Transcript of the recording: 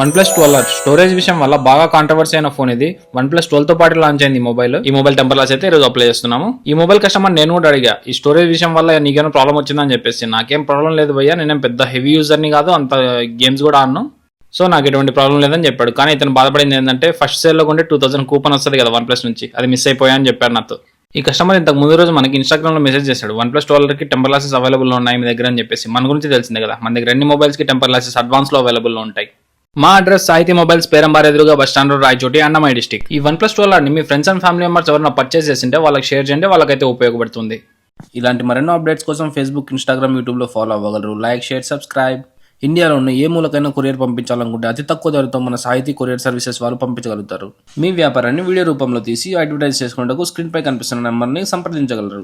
OnePlus 12 storage విషయం వల్ల బాగా కాంట్రవర్సీ అయిన ఫోన్ ఇది. OnePlus 12 తో పాటు లాంచ్ అయింది ఈ మొబైల్ టెంపర్ గ్లాస్ అయితే ఈరోజు అప్లై చేస్తున్నాము. ఈ మొబైల్ కస్టమర్ నేను కూడా అడిగా, ఈ స్టోరేజ్ విషయం వల్ల నీకేమైనా ప్రాబ్లం వచ్చిందని చెప్పేసి. నాకేం ప్రాబ్లం లేదు భయ్యా, నేనేం పెద్ద హెవీ యూజర్ని కాదు, అంత గేమ్స్ కూడా ఆడను, సో నాకు ఎటువంటి ప్రాబ్లం లేదని చెప్పాడు. కానీ ఇతను బాధపడింది ఏంటంటే ఫస్ట్ సేల్ లో కొంటే 2000 కూపన్ వస్తుంది కదా OnePlus నుంచి, అది మిస్ అయిపోయా అని చెప్పారు నాతో. ఈ కస్టమర్ ఇంతకు ముందు రోజు మనకి ఇన్స్టాగ్రామ్ లో మెసేజ్ చేశాడు, OnePlus 12 కి టెంపర్ గ్లాసెస్ అవైలబుల్ ఉన్నాయి మీ దగ్గర అని చెప్పేసి. మన గురించి తెలిసిందే కదా, మన దగ్గర అన్ని మొబైల్స్ కి టెంపర్ గ్లాసెస్ అడ్వాన్స్ లో అవైలబుల్ లో ఉంటాయి. మా అడ్రస్ సాహితీ మొబైల్స్, పేరంబార్ ఎదురుగా bus stand road, Rayachoti, Annamayya district. ఈ OnePlus 12 ని మీ ఫ్రెండ్స్ అండ్ ఫ్యామిలీ మెంబర్స్ ఎవరైనా పర్చేస్ చేసింటే వాళ్ళకి షేర్ చేయండి, వాళ్ళకైతే ఉపయోగపడుతుంది. ఇలాంటి మరెన్నో అప్డేట్స్ కోసం ఫేస్బుక్, ఇన్స్టాగ్రామ్, యూట్యూబ్ లో ఫాలో అవ్వగలరు. Like, share, subscribe. ఇండియాలో ఉన్న ఏ మూలకైనా కొరియర్ పంపించాలనుకుంటే అతి తక్కువ ధరతో మన సాహితీ కొరియర్ సర్వీసెస్ వాళ్ళు పంపించగలుగుతారు. మీ వ్యాపారాన్ని వీడియో రూపంలో తీసి అడ్వర్టైజ్ చేసుకునేందుకు స్క్రీన్ పై కనిపిస్తున్న నెంబర్ని సంప్రదించగలరు.